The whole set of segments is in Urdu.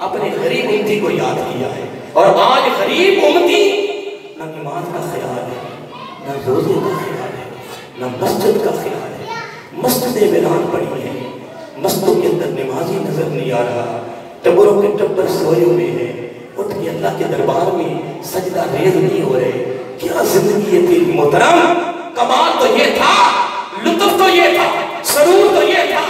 اپنے غریب امتی کو یاد کیا ہے، اور آج غریب امتی نہ نماز کا خیال ہے، نہ روزے کا خیال ہے، نہ مسجد کا خیال ہے۔ مسجدیں ویران پڑی ہیں، مسجدوں کے اندر نمازی نظر نہیں آ رہا، ٹبروں کے ٹبر سوئے ہوئے ہیں، اٹھ کے اللہ کے دربار میں سجدہ ریز نہیں ہو رہے۔ کیا زندگی ہے تیری محترم؟ کمال تو یہ تھا، لطف تو یہ تھا، سرور تو یہ تھا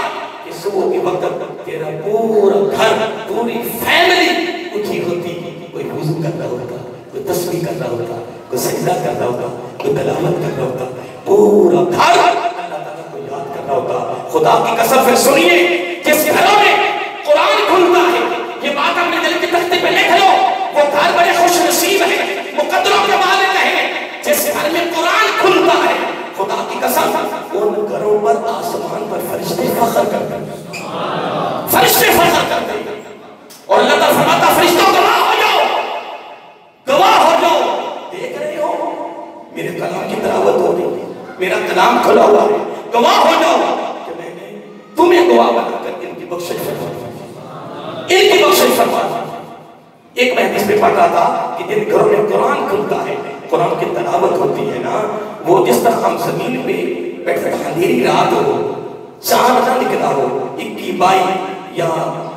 کہ صبح کے وقت تیرا پورا گھر، پوری فیملی اٹھی ہوتی، کوئی وضو کر رہا ہوتا، کوئی تسبیح کر رہا ہوتا، کوئی سجدہ کر رہا ہوتا، کوئی تلاوت کر رہا ہوتا، پورا گھر اللہ تعالیٰ کو یاد کر رہا ہوتا۔ خدا کی قسم پھر سنیے، جس گھروں میں قرآن کھلتا ہے، یہ بات اپنے دل کے تختے پہ لکھ لو، وہ گھر بڑے خوش نصیب ہیں، مقدروں کے مالک ہیں۔ جس گھر میں قرآن کھلتا ہے، خدا کی قسم ان گھروں پر آسمان پر فرشتے فخر کرتے ہیں، فرشتے فخر کرتے ہیں، اور اللہ تعالیٰ فرماتا فرشتوں گواہ ہو جاؤ، گواہ ہو جاؤ، دیکھ رہے ہو میرے کلام کی تلاوت ہو رہی ہے، میرا کلام کھلا ہوا ہے، گواہ ہو جاؤ کہ میں نے تمہیں گواہ بنا کر ان کی بخشش فرما، ان کی بخشش فرما۔ ایک میں حدیث میں پڑھ رہا تھا کہ جن گھروں میں قرآن کھلتا ہے، قرآن کی تلاوت ہوتی ہے نا، وہ جس طرح ہم زمین پہ بیٹھے اندھیری رات ہو، چاند نہ نکلا ہو، 21 یا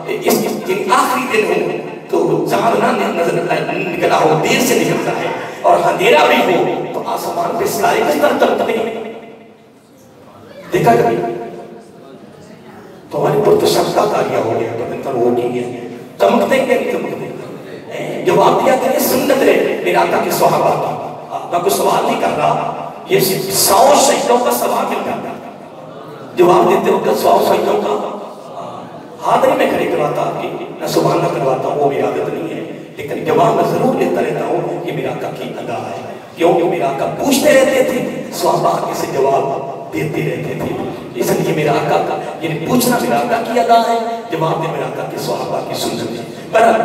اس دن آخری دن ہو تو چاند نہ نکلا ہو، دیر سے نکلتا ہے، اور اندھیرا بھی ہو تو آسمان پہ ستارے کس طرح چمکتے ہیں، دیکھا کبھی؟ تو ہماری پرتشکتا تاریاں ہو گیا تو انتر ہو گئی ہے، چمکتے ہیں کہ نہیں چمکتے؟ جواب دیا کہ یہ سنت ہے میرے آقا کے صحابہ کی۔ میں کوئی سوال نہیں کر رہا، یہ 100 شہیدوں کا ثواب مل جاتا ہے۔ جواب دیتے ہو کہ 100 شہیدوں کا ہاتھ نہیں میں کھڑے کرواتا کہ میں سبحان اللہ کرواتا ہوں، وہ میری عادت نہیں ہے، لیکن جواب میں ضرور لیتا رہتا ہوں کہ میرے آقا کی ادا ہے، کیونکہ میرے آقا پوچھتے رہتے تھے، صحابہ آگے سے جواب دیتے رہتے تھے، اس لیے میرا آقا کا یعنی پوچھنا میرا آقا کی ادا ہے، جواب دے میرا آقا کے صحابہ کی سنت ہے۔ برحال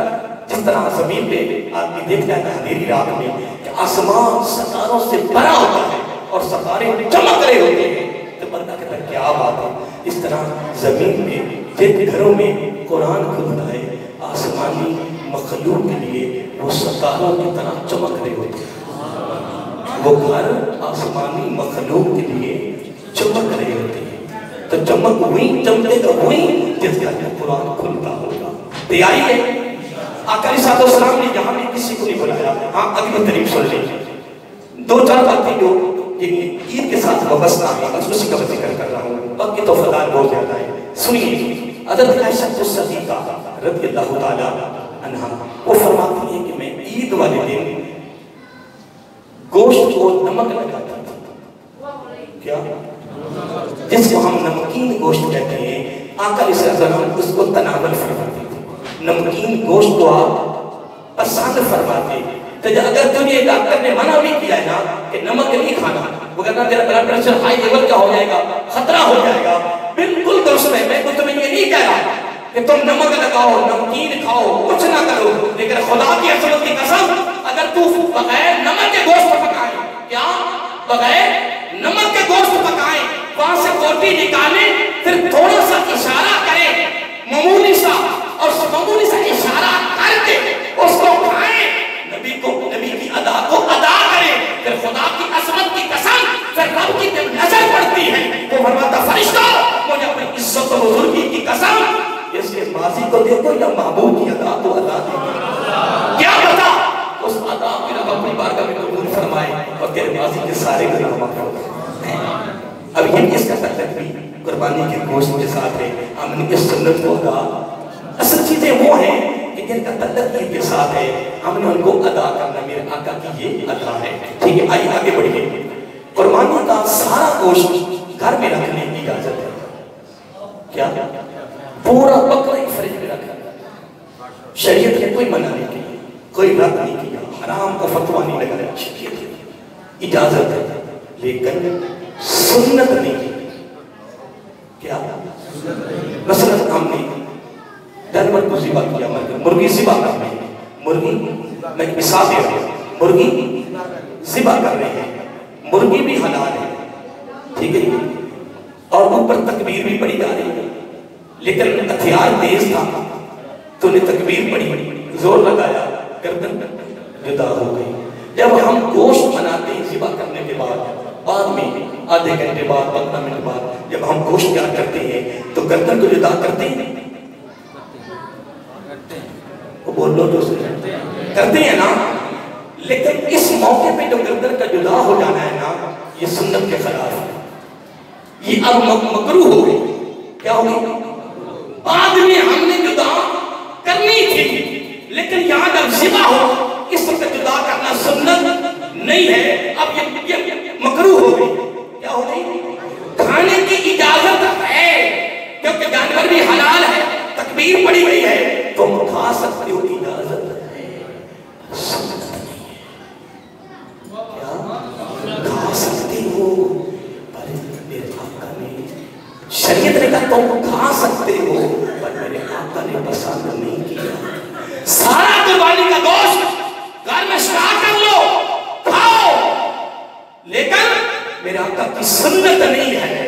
جس طرح زمین پہ آدمی دیکھتا ہے اندھیری رات میں کہ آسمان ستاروں سے بھرا ہوتا ہے اور ستارے چمک رہے ہوتے ہیں، تو بندہ کہتا ہے کیا بات ہے۔ اس طرح زمین میں جن گھروں میں قرآن کھلتا ہے، آسمانی مخلوق کے لیے وہ ستاروں کی طرح چمک رہے ہوتے ہیں، وہ گھر آسمانی مخلوق کے لیے چمک رہے ہوتے ہیں۔ تو چمک ہوئی، چمکے تو ہوئی جس گھر میں قرآن کھلتا ہوگا۔ تیاری ہے؟ آقا علیہ السلام نے یہاں میں کسی کو نہیں بلایا۔ ہاں اگلی تعریف سن لیجیے، 2-4 باتیں جو عید کے ساتھ وابستہ ہیں، بس اسی کا ذکر کر رہا ہوں، باقی تو فضائل بہت زیادہ ہے۔ سنیے، حضرت عائشہ صدیقہ رضی اللہ تعالیٰ عنہا وہ فرماتی ہیں کہ میں عید والے دن گوشت کو نمک لگاتا تھا، کیا؟ جس کو ہم نمکین گوشت کہتے ہیں، آقا علیہ السلام اس کو تناول فرماتے تھے، نمکین گوشت کو آپ پسند فرماتے ہیں۔ تو اگر تمہیں ڈاکٹر نے منع بھی کیا ہے نا کہ نمک نہیں کھانا، وہ کہنا تیرا بلڈ پریشر ہائی لیول کا ہو جائے گا، خطرہ ہو جائے گا، بالکل درست ہے، میں تمہیں یہ نہیں کہہ رہا کہ تم نمک لگاؤ، نمکین کھاؤ، کچھ نہ کرو، لیکن خدا کی عظمت کی قسم اگر تو بغیر نمک کے گوشت پکائے، کیا بغیر نمک کے گوشت پکائے، وہاں سے بوٹی نکالے، پھر تھوڑا سا اشارہ کرے، معمولی سا، اور معمولی سا اشارہ کر کے اس کو کھائیں، نبی کی ادا کو ادا کرے، پھر خدا کی عظمت کی قسم، پھر رب کی جب نظر پڑتی ہے وہ فرماتا فرشتہ مجھے اپنی عزت و بزرگی کی قسم، اس کے ماضی کو دیکھو یا محبوب کی ادا کو ادا دیکھو، کیا پتا اس ادا میں رب اپنی بارگاہ میں قبول فرمائے اور تیرے ماضی کے سارے گناہ معاف فرمائے۔ اب یہ اس کا تعلق بھی قربانی کے گوشت کے ساتھ ہے، ہم نے اس سنت کو ادا، اصل چیزیں وہ ہیں کہ جن کا تعلق عید کے ساتھ ہے، ہم نے ان کو ادا کرنا، میرے آقا کی یہ ادا ہے۔ ٹھیک ہے، آئیے آگے بڑھیے۔ قربانی کا سارا گوشت گھر میں رکھنے کی اجازت ہے، کیا پورا بکرا فریج میں رکھنا، شریعت نے کوئی منع نہیں کی، کوئی رد نہیں کیا، حرام کا فتویٰ نہیں لگایا، شریعت کی اجازت ہے، لیکن سنت نہیں کی، کیا مثلا ہم نے جانور کو ذبح کیا، مرغی ذبح کر رہے ہیں، مرغی میں مثال دے رہا ہوں، مرغی ذبح کر رہے ہیں، مرغی بھی حلال ہے، ٹھیک ہے، اور اوپر تکبیر بھی پڑی جا رہی ہے، لیکن ہتھیار تیز تھا تو تو نے تکبیر پڑھی، زور لگایا، گردن جدا ہو گئی۔ جب ہم گوشت بناتے ہیں ذبح کرنے کے بعد میں آدھے گھنٹے بعد 15 منٹ بعد جب ہم گوشت تیار کرتے ہیں تو گردن کو جدا کرتے ہیں، وہ بولو تو کرتے ہیں نا، لیکن اس موقع پہ جو گردن کا جدا ہو جانا ہے نا، یہ سنت کے خلاف ہے، یہ اب مکروہ ہو گئی۔ کیا ہو گئی؟ بعد میں ہم نے جدا کرنی تھی، لیکن یہاں جب ذبح ہو اس وقت جدا کرنا سنت نہیں ہے، اب یہ مکروہ ہو گئی۔ کیا ہو گئی؟ کھانے کی اجازت ہے کیونکہ جانور بھی حلال ہے، تکبیر پڑی گئی ہے، تم کھا سکتے ہو، اجازت ہے، سنت نہیں ہے۔ کیا کھا سکتے ہو؟ پر میرے آقا نے شریعت نے کہا تم کھا سکتے ہو، پر میرے آقا نے پسند نہیں کیا۔ سارا قربانی کا گوشت گھر میں شکار کر لو، کھاؤ، لیکن میرے آقا کی سنت نہیں ہے۔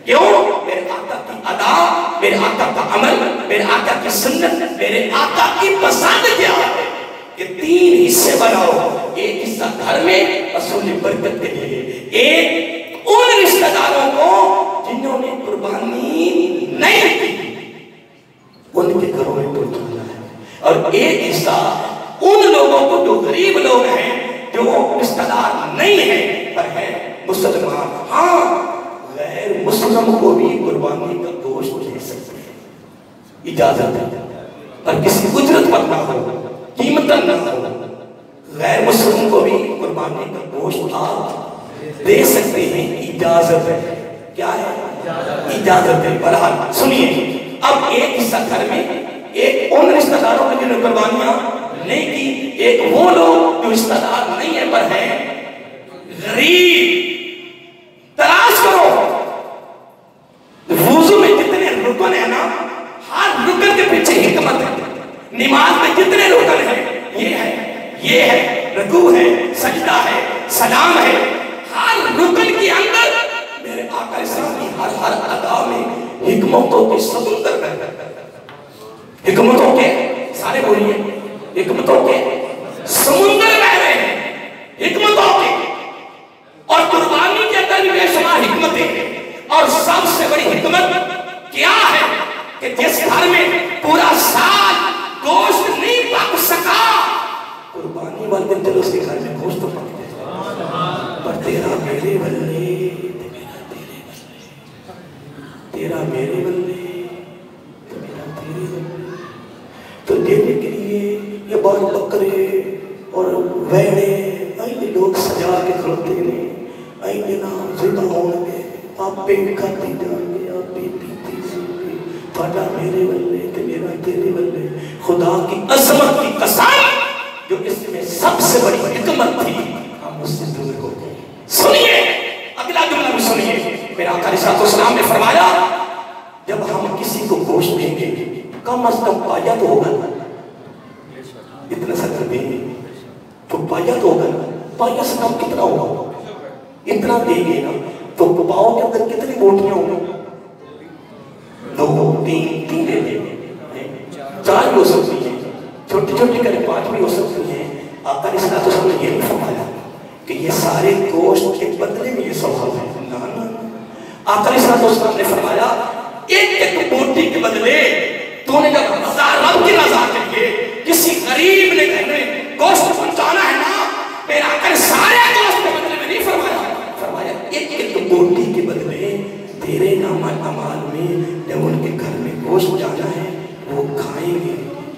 کیوں؟ میرے آقا کی ادا، میرے آقا کا عمل، میرے آقا کی سنت، میرے آقا کی پسند کیا ہے کہ 3 حصے بناؤ، ایک حصہ گھر میں رسول برکت کے لیے، ایک ان رشتہ داروں کو جنہوں نے قربانی نہیں کی ان کے گھروں میں پہنچانا ہے، اور ایک حصہ ان لوگوں کو جو غریب لوگ ہیں، جو رشتہ دار نہیں ہیں پر ہے مسلمان، ہاں غیر مسلم کو بھی قربانی کا گوشت دے سکتے ہیں، اجازت ہے، پر کسی اجرت پر نہ ہو، قیمت نہ ہو، غیر مسلم کو بھی قربانی کا گوشت آپ دے سکتے ہیں، اجازت ہے۔ کیا ہے؟ اجازت ہے۔ بہرحال سنیے، اب ایک حصہ گھر میں، ایک ان رشتہ داروں کے جنہوں نے قربانیاں نہیں کی، ایک وہ لوگ جو رشتہ دار نہیں ہیں پر ہیں غریب۔ تلاش کرو وضو میں جتنے رکن ہیں نا، ہر رکن کے پیچھے حکمت ہے۔ نماز میں جتنے رکن ہیں، یہ ہے رکوع ہے، سجدہ ہے، سلام ہے، ہر رکن کے اندر میرے آقا اسلامی ہر ادا میں حکمتوں کے سمندر ہے، حکمتوں کے، سارے بولیے، حکمتوں کے سمندر بہ رہے ہیں، حکمتوں کے، اور قربانی کے اندر بھی بے شمار حکمتیں ہیں، اور سب سے بڑی حکمت کیا ہے کہ جس گھر میں پورا سال گوشت نہیں پک سکا، قربانی والے دن چلو اس کے گھر میں گوشت تو پک جائے، پر تیرا میرے بلے، تیرا میرے بلے، میرا تیرے بلے، تو دینے کے لیے یہ بال بکرے اور ویڑے آئیے لوگ سجا کے کھڑتے ہیں، آئیے نا زندہ ہوں گے، آپ پہ کھاتے جائیں گے، آپ پہ پیتے جائیں گے، تھوڑا میرے بلے تے میرا تیرے بلے۔ خدا کی عظمت کی قسم جو اس میں سب سے بڑی حکمت تھی، ہم اس سے دور ہو گئے۔ سنیے اگلا جملہ بھی سنیے، میرا آقا علیہ السلام نے فرمایا جب ہم کسی کو گوشت دیں گے کم از کم پایا تو ہوگا، اتنا سا کر دیں گے تو پایا تو ہوگا، پایا سے کم کتنا ہوگا؟ اتنا دیں گے نا تو پاؤں کے اندر کتنی بوٹیاں ہوں گی؟ 2 3 دے دیں گے، 4 بھی ہو سکتی ہیں، چھوٹی چھوٹی کریں 5 بھی ہو سکتی ہیں۔ آقا علیہ السلام نے یہ بھی فرمایا کہ یہ سارے گوشت کے بدلے میں یہ ثواب ہے، نہ آقا علیہ السلام نے فرمایا ایک بوٹی کے بدلے تو نے جب رب کی رضا کے لیے کسی غریب نے گھر میں گوشت پہنچانا ہے نا، میرا آقا سارے گوشت کے بدلے میں نہیں فرمایا ایک بوٹی کے بدلے تیرے نام اعمال میں جب ان کے گھر میں گوشت جانا ہے وہ کھائیں گے،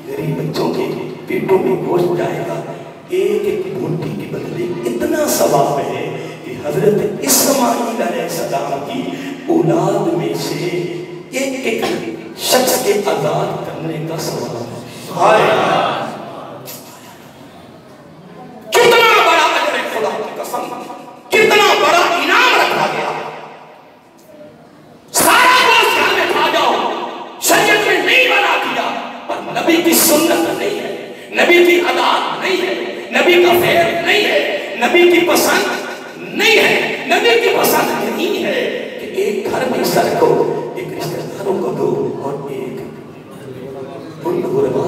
غریب بچوں کے پیٹوں میں گوشت جائے گا، ایک بوٹی کے بدلے اتنا ثواب ہے کہ حضرت اسماعیل علیہ السلام کی اولاد میں سے ایک شخص کے آزاد کرنے کا ثواب ہے۔ کتنا بڑا اجر ہے، خدا کی قسم کتنا بڑا انعام رکھا گیا۔ سارا گوشت گھر میں کھا جاؤ، شریعت میں نہیں بنا دیا، پر نبی کی سنت نہیں ہے، نبی کی عادات نہیں ہے، نبی کا فعل نہیں ہے، نبی کی پسند نہیں ہے، نبی کی پسند نہیں ہے کہ ایک گھر میں سر کو ایک رشتہ داروں کو دو اور ایک ان غربا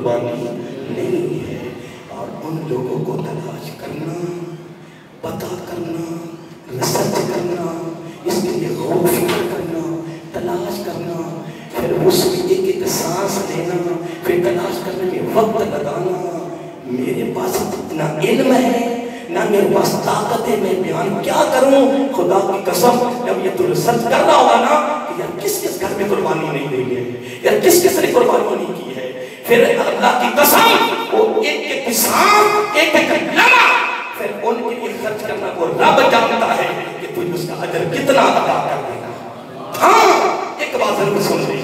قربانی نہیں ہے. اور ان لوگوں کو تلاش کرنا، پتہ کرنا، ریسرچ کرنا، اس کے لیے غور و فکر کرنا، تلاش کرنا، پھر اس میں ایک ایک سانس لینا، پھر تلاش کرنے میں وقت لگانا. میرے پاس اتنا علم ہے نہ میرے پاس طاقت ہے، میں بیان کیا کروں. خدا کی قسم جب یہ تو ریسرچ کر رہا ہوگا نا کہ یار کس کس گھر میں قربانی نہیں دی ہے، یار کس کس نے قربانی نہیں کی ہے. پھر اللہ کی قسم وہ ایک ایک سانس، ایک ایک لمحہ پھر ان کے لیے خرچ کرنا وہ رب جانتا ہے کہ تجھے اس کا اجر کتنا عطا کر دے گا. ہاں ایک بات ضرور سن لیں،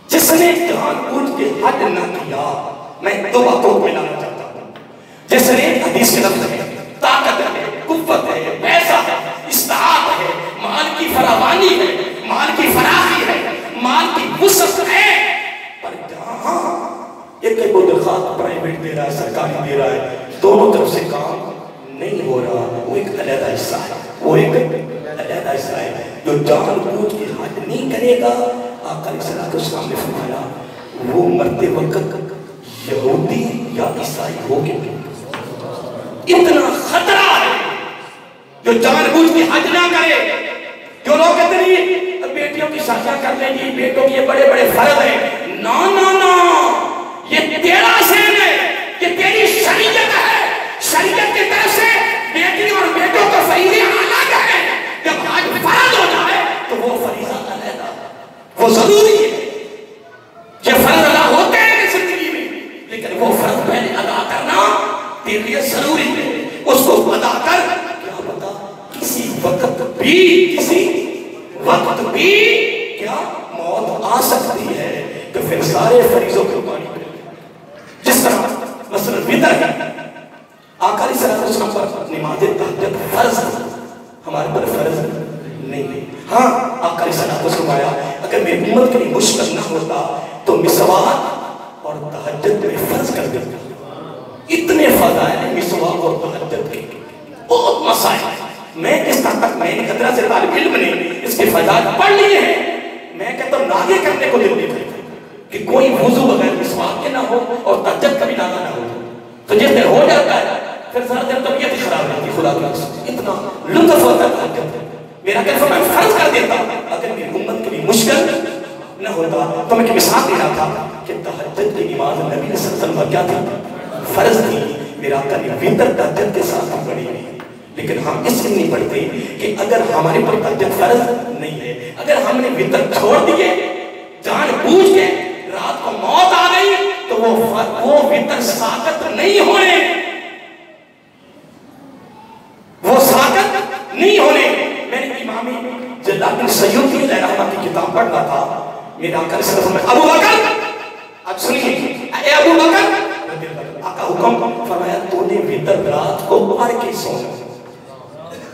جس نے جان بوجھ کے حج نہ کیا، میں دو باتوں کو ملانا چاہتا ہوں. جس نے حدیث کے لفظ ہے، طاقت ہے، قوت ہے، پیسہ ہے، استطاعت ہے، مال کی فراوانی ہے، مال کی فراخی ہے، مال کی وسعت ہے، پر جہاں ایک ایک درخواست پرائیویٹ دے رہا ہے، سرکاری دے رہا ہے، دونوں طرف سے کام نہیں ہو رہا، وہ ایک علیحدہ حصہ ہے، وہ ایک علیحدہ حصہ ہے. جو جان بوجھ کے حج نہیں کرے گا، آقا علیہ السلام نے فرمایا وہ مرتے وقت یہودی یا عیسائی ہو کے اتنا خطرہ ہے. جو جان بوجھ کے حج نہ کرے، جو لوگ کہتے ہیں بیٹیوں کی شادیاں کر لیں گی، بیٹوں کے بڑے بڑے فرض ہیں، نا نا نا، یہ تیرا سین ہے، یہ تیری شریعت ہے. شریعت کی طرف سے بیٹی اور بیٹوں کو فریضے الگ ہے. جب حج فرض ہو جائے تو وہ فریضہ علیحدہ، وہ ضروری ہے. یہ فرض ادا ہوتے ہیں زندگی میں، لیکن وہ فرض پہلے ادا کرنا تیرے لیے ضروری ہے. اس کو ادا کر، کیا پتا کسی وقت بھی کیا موت آ سکتی ہے، تو پھر سارے فریضوں کو قربانی کرے. جس طرح مثلا وطر ہے، آقا علیہ السلام پر نماز تہجد فرض ہمارے پر فرض نہیں ہے. ہاں آقا علیہ السلام آیا اگر میری امت کے لیے مشکل نہ ہوتا تو مسواک اور تہجد میں فرض کر دیتا. اتنے فضائل مسواک اور تہجد کے بہت مسائل. میں اس تک میں نے خطرہ سے طالب علم نے اس کے فضائل پڑھ لیے ہیں. میں کہتا ہوں ناغے کرنے کو دل نہیں کرتا کہ کوئی وضو بغیر مسواک کے نہ ہو اور تہجد کا بھی ناغا نہ ہو. تو جس دن ہو جاتا ہے پھر سارا دن طبیعت خراب رہتی ہے. خدا کی اتنا لطف ہوتا ہے تہجد. میرا کہتا میں فرض کر دیتا اگر میری امت کے لیے مشکل نہ ہوتا. تو میں مثال دے رہا تھا کہ تہجد کی نماز نبی صلی اللہ علیہ وسلم کیا تھی؟ فرض تھی. میرا آقا نے وطر تہجد کے ساتھ پڑھی نہیں. لیکن ہم اس لیے نہیں پڑھتے کہ اگر ہمارے پر تہجد فرض نہیں ہے، اگر ہم نے وطر چھوڑ دیے جان بوجھ کے، رات کو موت آ گئی تو وہ وطر ساقط نہیں ہونے، وہ ساقط نہیں ہونے. میں نے امام جلال سیوطی علیہ رحمہ کی کتاب پڑھنا تھا. میرے آقا علیہ السلام میں ابو بکر، اب سنیے اے ابو بکر، آقا حکم فرمایا تو نے وطر رات کو پڑھ کے سونا.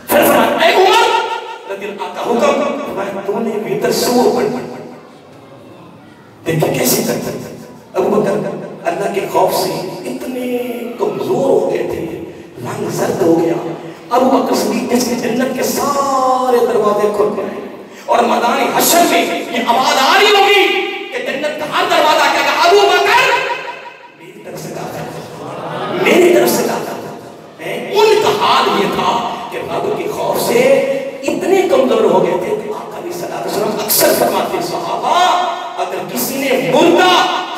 پھر فرمایا اے عمر رضی اللہ، آقا حکم فرمایا تو نے وطر صبح پڑھ. دیکھیں کیسی کرتے ابو بکر اللہ کے خوف سے اتنے کمزور ہو گئے تھے، رنگ زرد ہو گیا. ابو بکر صدیق جس کے جنت کے سارے دروازے کھل گئے اور میدان حشر میں یہ آواز آ رہی ہوگی کہ جنت کا ہر دروازہ کہے گا ابو بکر میری طرف سے داخل، میری طرف سے داخل. ان کا حال یہ تھا کہ رب کے خوف سے اتنے کمزور ہو گئے تھے کہ آقا علیہ السلام اکثر فرماتے صحابہ اگر کسی نے مردہ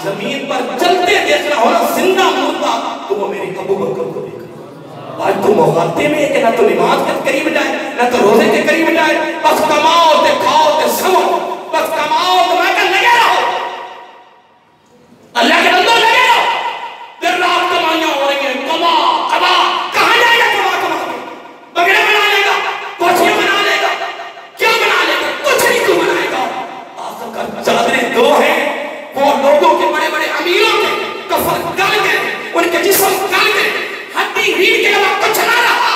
زمین پر چلتے دیکھنا ہونا زندہ مردہ تو وہ میرے ابو بکر کو دیکھا. آج تو مغالطے میں ہے کہ نہ تو نماز کے قریب جائے نہ تو روزے کے قریب جائے، بس کماؤ تے کھاؤ تے سمو، بس کماؤ تو میں کہ لگے رہو، اللہ کے بندوں لگے رہو. دن رات کمائیاں ہو رہی ہیں، کما کما، کہاں جائے گا کما کے؟ بگڑے بنا لے گا، کوٹھیاں بنا لے گا، کیا بنا لے گا؟ کچھ نہیں تو بنائے گا. آخر کر چادریں دو ہیں، وہ لوگوں کے بڑے بڑے امیروں کے کفن گل گئے، ان کے جسم گل گئے، ہڈی ریڑھ کے علاوہ کچھ نہ رہا.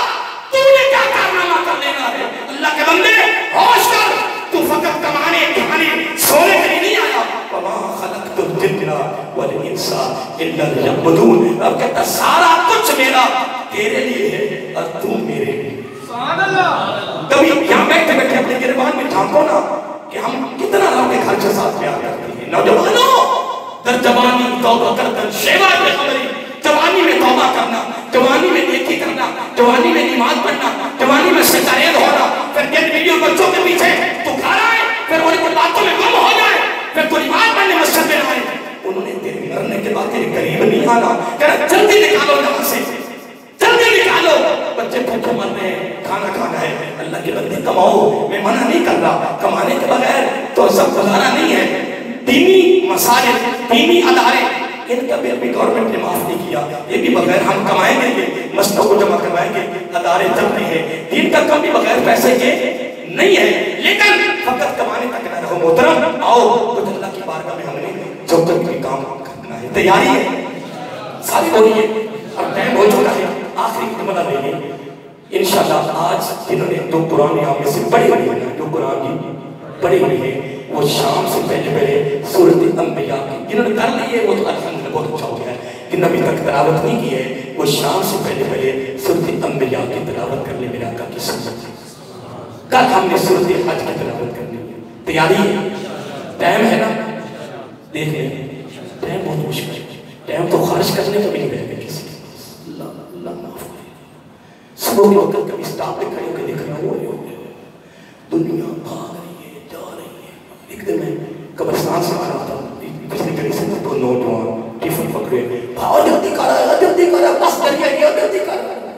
تو نے کیا کارنامہ کر لینا ہے؟ اللہ کے بندے ہوش کر، تو فقط کمانے کھانے سونے کے لیے نہیں آیا. وما خلقت الجن والانس الا ليعبدون. اب کہتا سارا کچھ میرا تیرے لیے ہے اور تو میرے لیے. سبحان اللہ. کبھی یہاں بیٹھے بیٹھے اپنے گریبان میں جھانکو نا کہ ہم کتنا رب کے خرچ ساتھ میں آ جاتے ہیں. نوجوانوں در جوانی توبہ کردن شیوا بے خبری، جوانی میں توبہ کرنا، جوانی میں نیکی کرنا، جوانی میں نماز پڑھنا، جوانی میں ستارید ہونا، پھر ٹیلی ویڈیو بچوں کے پیچھے تو گھر آئے، پھر ان کو باتوں میں گم ہو جائے، پھر تو نماز پڑھنے مسجد میں آئے. انہوں نے تیرے مرنے کے بعد تیرے قریب نہیں آنا، کہنا جلدی نکالو یہاں سے، جلدی نکالو، بچے بھوکے مر رہے ہیں، کھانا کھانا ہے. اللہ کے بندے کماؤ، میں منع نہیں کر رہا، کمانے کے بغیر تو سب گزارا نہیں ہے. دینی مساجد، دینی ادارے، ان کا بھی ابھی گورنمنٹ نے معاف نہیں کیا، یہ بھی بغیر ہم کمائیں گے، یہ مسجدوں کو جمع کروائیں گے، ادارے چل رہے ہیں. دین کا کم بھی بغیر پیسے کے نہیں ہے، لیکن فقط کمانے تک نہ رہو محترم. آؤ کچھ اللہ کی بارگاہ میں ہم نے جو تک بھی کام کرنا ہے، تیاری ہے ساری ہو رہی ہے، اب ٹائم ہو چکا ہے، آخری خدمت لیں گے انشاءاللہ. آج جنہوں نے دو قرآن یہاں میں سے پڑھی ہوئی ہے، جو قرآن کی پڑھی ہوئی ہے، وہ شام سے پہلے سورۃ انبیاء کی جنہوں نے کر لی ہے وہ تو الحمدللہ بہت اچھا ہو گیا ہے. جن ابھی تک تلاوت نہیں کی ہے وہ شام سے پہلے سورۃ انبیاء کی تلاوت کر لے میرے آقا کی سنت. کل ہم نے سورۃ حج کی تلاوت کرنی ہے، تیاری ہے، ٹائم ہے نا؟ دیکھ لیں ٹائم بہت مشکل ہے، ٹائم تو خارج کرنے کا بھی نہیں رہے گا کسی کے پاس. اللہ معاف کرے. صبح کے وقت کبھی اسٹاپ پہ کھڑے ہو کے دیکھ رہا ہوں دنیا بھاگ رہی ہے، جا رہی ہے. ایک دن میں قبرستان سے آ رہا تھا، پچھلی گلی سے دو نوجوان ٹیفن پکڑے، بھاؤ جلدی کر رہا ہے، جلدی کر رہا ہے، بس کر گیا، جلدی کر رہا ہے.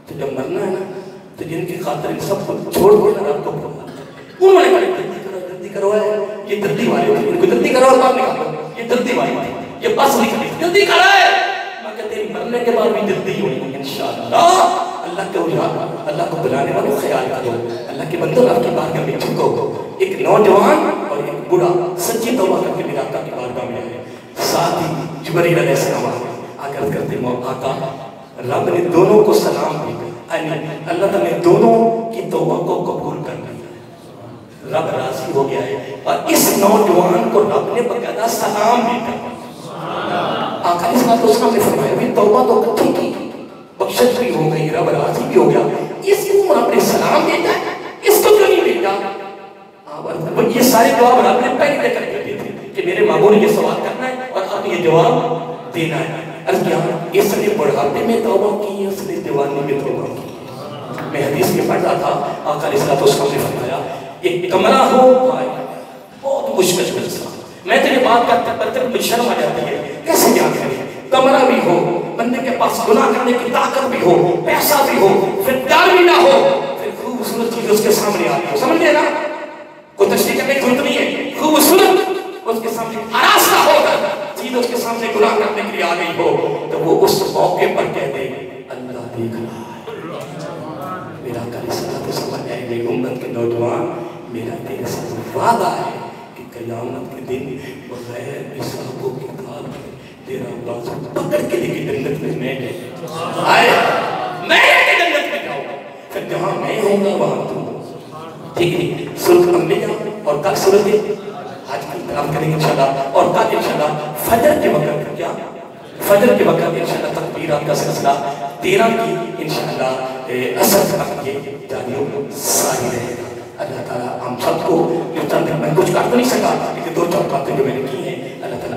تو جب مرنا ہے نا تو جن کی خاطر ان سب کو چھوڑ دینا رب کو پڑھا. انہوں نے کہا جلدی کرو ہے، یہ جلدی والے ہوتے ہیں، ان کو جلدی کرو اور باہر نکالو، یہ جلدی والے ہوتے ہیں، یہ بس نکلی جلدی کرو ہے. میں کہتے ہیں مرنے کے بعد بھی جلدی ہونی ہے انشاءاللہ. اللہ کے اولیاء، اللہ کو بلانے والوں خیال کرو، اللہ کے بندوں آپ کی بارگاہ میں جھکو. ایک نوجوان اور ایک بوڑھا سچی توبہ کر کے میرے آقا کی بارگاہ میں آئے. ساتھ ہی جبریل علیہ السلام آ کر کرتے آقا رب نے دونوں کو سلام بھی اللہ تعالیٰ نے دونوں کی توبہ کو قبول کر لیا، رب راضی ہو گیا ہے. اور اس نوجوان کو رب نے باقاعدہ سلام بھی کیا. آقا علیہ السلام نے فرمایا بھی توبہ تو کتھی کی، بخشش بھی ہو گئی، رب راضی بھی ہو گیا، اس کو رب نے سلام دیتا ہے، اس کو کیوں نہیں دیتا؟ یہ سارے جواب رب نے پہلے دے کر کے دیے تھے کہ میرے معمول نے یہ سوال کرنا ہے اور اب یہ جواب دینا ہے. عرض کیا اس نے بڑھاپے میں توبہ کی، اس نے جوانی میں توبہ کی. میں حدیث میں پڑھ رہا تھا، آقا علیہ السلام نے فرمایا ایک کمرہ ہو بھائی بہت مشکل مسئلہ، میں تیرے بات کرتے مجھے شرم آ جاتی ہے، کیسے کیا کرے؟ کمرہ بھی ہو، بندے کے پاس گناہ کرنے کی طاقت بھی ہو، پیسہ بھی ہو، پھر پیار بھی نہ ہو، پھر خوبصورت چیز اس کے سامنے آ رہی ہو، سمجھ لے نا؟ کوئی تشریح کرنے کی ضرورت نہیں ہے، خوبصورت اس کے سامنے آراستہ ہو کر چیز اس کے سامنے گناہ کرنے کے لیے آ گئی ہو تو وہ اس موقع پر کہہ دے اللہ دیکھ رہا ہے. میرا کل سمجھ ہے میری امت کے نوجوان، میرا تیرے ساتھ وعدہ ہے کہ قیامت کے دن بغیر حساب و کتاب تیرا بازو پکڑ کے لے کے جنت میں آئے، میں جنت میں جاؤں، پھر جہاں میں ہوں گا وہاں تم. ٹھیک ہے، سورۃ انبیاء اور کل سورۃ حج کی طرف کریں گے انشاءاللہ. اور کل انشاءاللہ فجر کے وقت کیا؟ فجر کے وقت انشاءاللہ تکبیرات کا سلسلہ 13 کی انشاءاللہ اثر تک یہ جاری و ساری رہے گا. اللہ تعالیٰ ہم سب کو جو چند میں کچھ کر تو نہیں سکا، لیکن 2-4 باتیں جو میں نے کی ہیں اللہ تعالیٰ